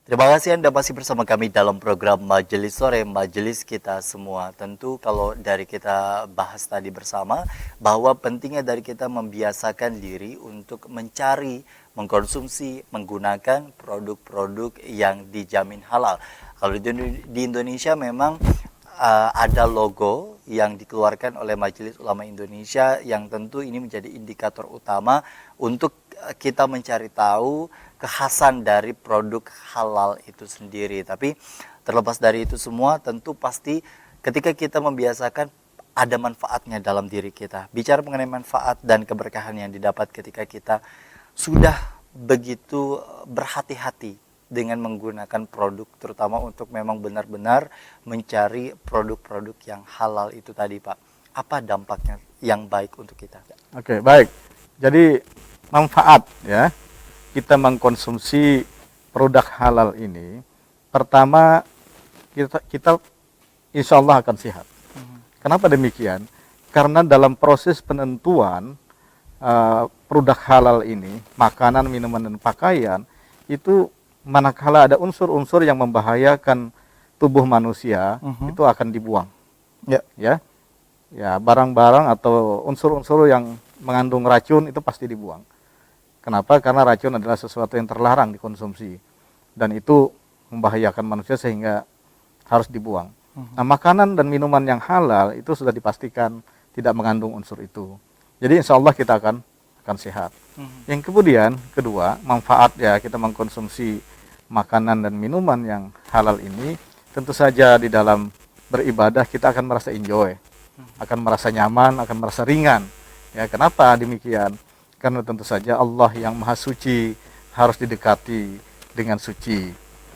Terima kasih Anda masih bersama kami dalam program Majelis Sore, Majelis kita semua. Tentu kalau dari kita bahas tadi bersama, bahwa pentingnya dari kita membiasakan diri untuk mencari, mengkonsumsi, menggunakan produk-produk yang dijamin halal. Kalau di Indonesia memang ada logo yang dikeluarkan oleh Majelis Ulama Indonesia yang tentu ini menjadi indikator utama untuk kita mencari tahu kekhasan dari produk halal itu sendiri. Tapi terlepas dari itu semua, tentu pasti ketika kita membiasakan ada manfaatnya dalam diri kita. Bicara mengenai manfaat dan keberkahan yang didapat ketika kita sudah begitu berhati-hati dengan menggunakan produk, terutama untuk memang benar-benar mencari produk-produk yang halal itu tadi, Pak. Apa dampaknya yang baik untuk kita? Oke, baik. Jadi manfaat ya kita mengkonsumsi produk halal ini, pertama kita insya Allah akan sehat. Kenapa demikian? Karena dalam proses penentuan produk halal ini, makanan, minuman, dan pakaian, itu manakala ada unsur-unsur yang membahayakan tubuh manusia, itu akan dibuang. Ya, barang-barang atau unsur-unsur yang mengandung racun itu pasti dibuang. Kenapa? Karena racun adalah sesuatu yang terlarang dikonsumsi dan itu membahayakan manusia sehingga harus dibuang. Nah, makanan dan minuman yang halal itu sudah dipastikan tidak mengandung unsur itu. Jadi insya Allah kita akan sehat. Yang kemudian kedua, manfaat ya kita mengkonsumsi makanan dan minuman yang halal ini, tentu saja di dalam beribadah kita akan merasa enjoy, akan merasa nyaman, akan merasa ringan. Ya, kenapa demikian? Karena tentu saja Allah yang Maha Suci harus didekati dengan suci.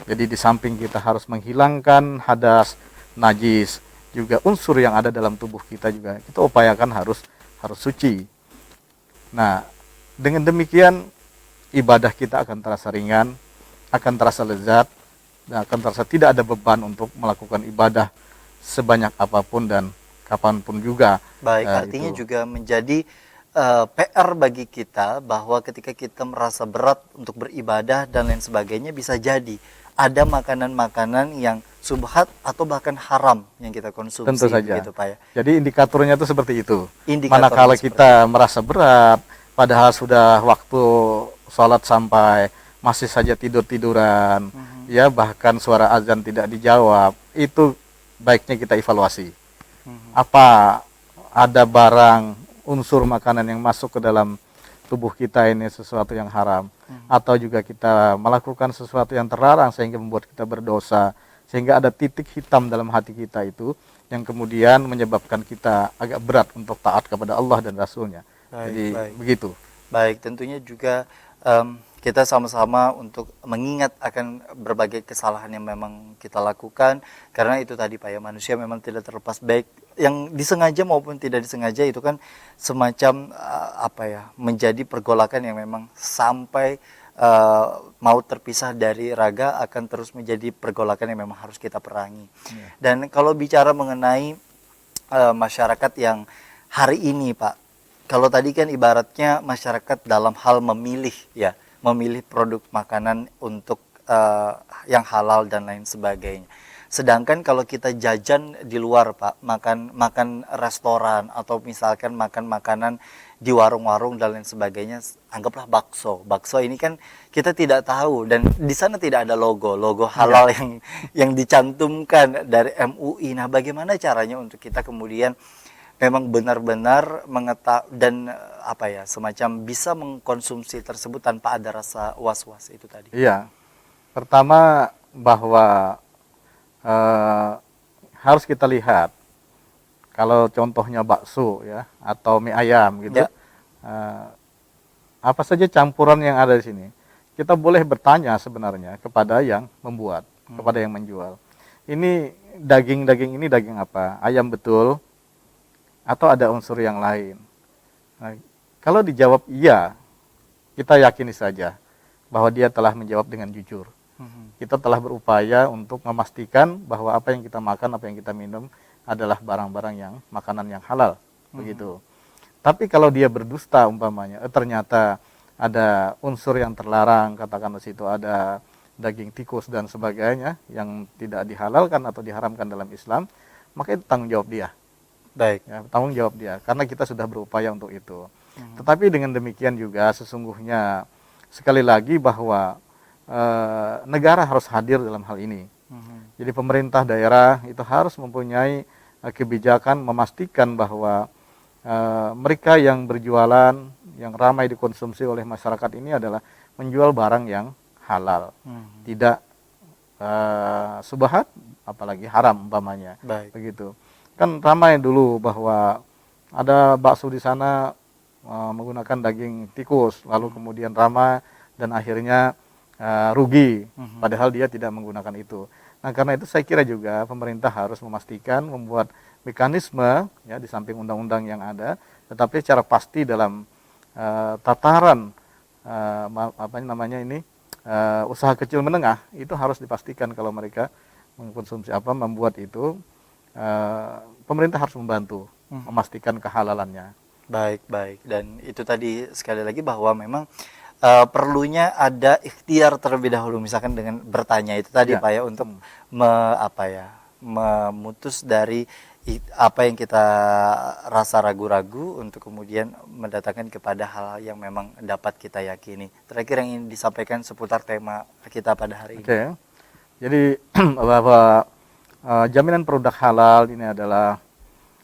Jadi di samping kita harus menghilangkan hadas, najis, juga unsur yang ada dalam tubuh kita juga kita upayakan harus suci. Nah, dengan demikian ibadah kita akan terasa ringan, akan terasa lezat, dan akan terasa tidak ada beban untuk melakukan ibadah sebanyak apapun dan kapanpun juga. Baik, artinya juga menjadi PR bagi kita bahwa ketika kita merasa berat untuk beribadah dan lain sebagainya, bisa jadi ada makanan-makanan yang subhat atau bahkan haram yang kita konsumsi. Tentu saja. Gitu, Pak, ya. Jadi indikatornya itu seperti itu. Indikatornya Manakala kita merasa berat, padahal sudah waktu sholat sampai masih saja tidur-tiduran, ya bahkan suara azan tidak dijawab, itu baiknya kita evaluasi. Apa ada barang unsur makanan yang masuk ke dalam tubuh kita ini sesuatu yang haram, atau juga kita melakukan sesuatu yang terlarang sehingga membuat kita berdosa, sehingga ada titik hitam dalam hati kita itu yang kemudian menyebabkan kita agak berat untuk taat kepada Allah dan Rasulnya. Jadi begitu. Baik, tentunya juga kita sama-sama untuk mengingat akan berbagai kesalahan yang memang kita lakukan, karena itu tadi Pak ya, manusia memang tidak terlepas baik yang disengaja maupun tidak disengaja, itu kan semacam menjadi pergolakan yang memang sampai mau terpisah dari raga akan terus menjadi pergolakan yang memang harus kita perangi. Dan kalau bicara mengenai masyarakat yang hari ini Pak, kalau tadi kan ibaratnya masyarakat dalam hal memilih ya, memilih produk makanan untuk yang halal dan lain sebagainya. Sedangkan kalau kita jajan di luar Pak, makan restoran atau misalkan makan makanan di warung-warung dan lain sebagainya, anggaplah bakso. Bakso ini kan kita tidak tahu dan di sana tidak ada logo halal yang dicantumkan dari MUI. Nah, bagaimana caranya untuk kita kemudian memang benar-benar mengetahui dan semacam bisa mengkonsumsi tersebut tanpa ada rasa was-was itu tadi? Iya, pertama bahwa harus kita lihat, kalau contohnya bakso ya atau mie ayam gitu, apa saja campuran yang ada di sini, kita boleh bertanya sebenarnya kepada yang membuat, kepada yang menjual. Ini daging ini daging apa? Ayam betul? Atau ada unsur yang lain? Nah, kalau dijawab iya, kita yakini saja bahwa dia telah menjawab dengan jujur. Kita telah berupaya untuk memastikan bahwa apa yang kita makan, apa yang kita minum adalah barang-barang yang makanan yang halal, begitu. Tapi kalau dia berdusta umpamanya, ternyata ada unsur yang terlarang, katakan di situ ada daging tikus dan sebagainya yang tidak dihalalkan atau diharamkan dalam Islam, maka itu tanggung jawab dia. Baik. Ya, tanggung jawab dia, karena kita sudah berupaya untuk itu. Tetapi dengan demikian juga sesungguhnya sekali lagi bahwa negara harus hadir dalam hal ini. Jadi pemerintah daerah itu harus mempunyai kebijakan memastikan bahwa mereka yang berjualan, yang ramai dikonsumsi oleh masyarakat ini adalah menjual barang yang halal, tidak subhat, apalagi haram umpamanya. Baik. Begitu. Kan ramai dulu bahwa ada bakso di sana menggunakan daging tikus, lalu kemudian ramai dan akhirnya rugi, padahal dia tidak menggunakan itu. Nah, karena itu saya kira juga pemerintah harus memastikan membuat mekanisme ya di samping undang-undang yang ada, tetapi secara pasti dalam tataran usaha kecil menengah itu harus dipastikan kalau mereka mengkonsumsi membuat itu, pemerintah harus membantu memastikan kehalalannya. Baik, baik. Dan itu tadi sekali lagi bahwa memang perlunya ada ikhtiar terlebih dahulu, misalkan dengan bertanya itu tadi Pak ya, untuk memutus dari apa yang kita rasa ragu-ragu untuk kemudian mendatangkan kepada hal yang memang dapat kita yakini. Terakhir yang ingin disampaikan seputar tema kita pada hari ini. Jadi bahwa jaminan produk halal ini adalah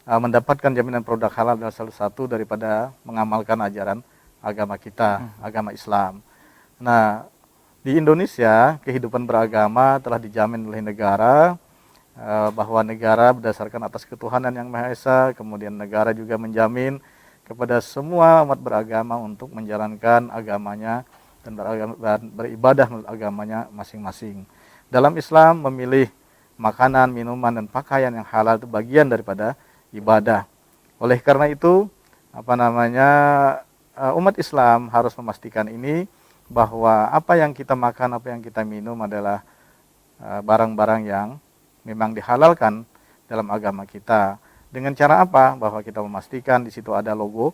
mendapatkan jaminan produk halal adalah salah satu daripada mengamalkan ajaran agama kita, agama Islam. Nah, di Indonesia kehidupan beragama telah dijamin oleh negara, bahwa negara berdasarkan atas ketuhanan yang Maha Esa, kemudian negara juga menjamin kepada semua umat beragama untuk menjalankan agamanya dan beribadah menurut agamanya masing-masing. Dalam Islam memilih makanan, minuman dan pakaian yang halal itu bagian daripada ibadah. Oleh karena itu, umat Islam harus memastikan ini, bahwa apa yang kita makan, apa yang kita minum adalah barang-barang yang memang dihalalkan dalam agama kita. Dengan cara apa? Bahwa kita memastikan di situ ada logo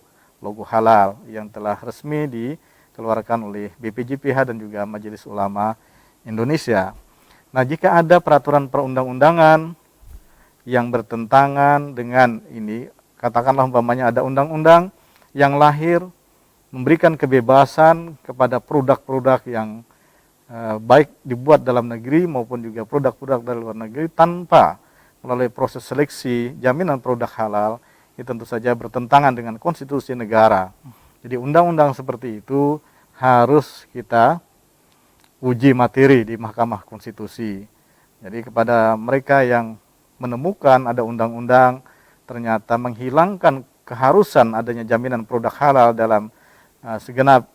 halal yang telah resmi dikeluarkan oleh BPJPH dan juga Majelis Ulama Indonesia. Nah, jika ada peraturan perundang-undangan yang bertentangan dengan ini, katakanlah umpamanya ada undang-undang yang lahir memberikan kebebasan kepada produk-produk yang baik dibuat dalam negeri maupun juga produk-produk dari luar negeri tanpa melalui proses seleksi jaminan produk halal, itu tentu saja bertentangan dengan konstitusi negara. Jadi undang-undang seperti itu harus kita uji materi di Mahkamah Konstitusi. Jadi kepada mereka yang menemukan ada undang-undang ternyata menghilangkan keharusan adanya jaminan produk halal dalam segenap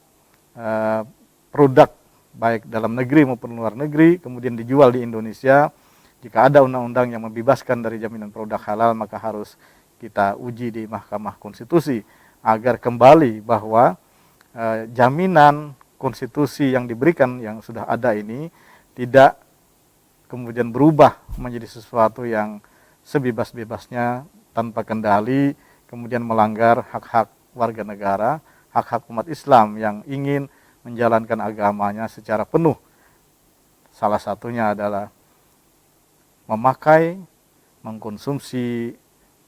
produk baik dalam negeri maupun luar negeri, kemudian dijual di Indonesia, jika ada undang-undang yang membebaskan dari jaminan produk halal, maka harus kita uji di Mahkamah Konstitusi agar kembali bahwa jaminan konstitusi yang diberikan yang sudah ada ini tidak kemudian berubah menjadi sesuatu yang sebebas-bebasnya tanpa kendali, kemudian melanggar hak-hak warga negara, hak-hak umat Islam yang ingin menjalankan agamanya secara penuh. Salah satunya adalah memakai, mengkonsumsi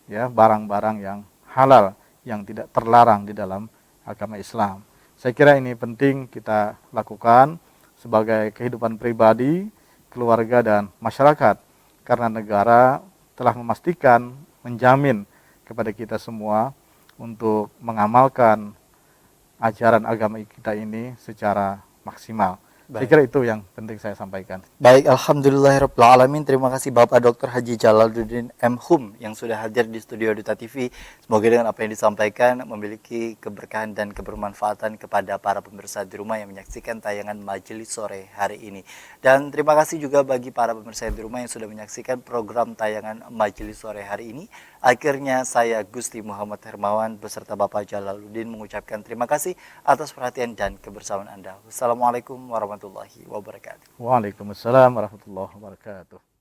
barang-barang yang halal, yang tidak terlarang di dalam agama Islam. Saya kira ini penting kita lakukan sebagai kehidupan pribadi, keluarga dan masyarakat, karena negara telah memastikan, menjamin kepada kita semua untuk mengamalkan ajaran agama kita ini secara maksimal. Saya kira itu yang penting saya sampaikan. Baik, alhamdulillahirabbil alamin. Terima kasih Bapak Dr. Haji Jalaluddin M. Hum yang sudah hadir di studio Duta TV. Semoga dengan apa yang disampaikan memiliki keberkahan dan kebermanfaatan kepada para pemirsa di rumah yang menyaksikan tayangan Majelis Sore hari ini. Dan terima kasih juga bagi para pemirsa di rumah yang sudah menyaksikan program tayangan Majelis Sore hari ini. Akhirnya saya Gusti Muhammad Hermawan beserta Bapak Jalaluddin mengucapkan terima kasih atas perhatian dan kebersamaan Anda. Wassalamualaikum warahmatullahi wabarakatuh. Waalaikumsalam warahmatullahi wabarakatuh.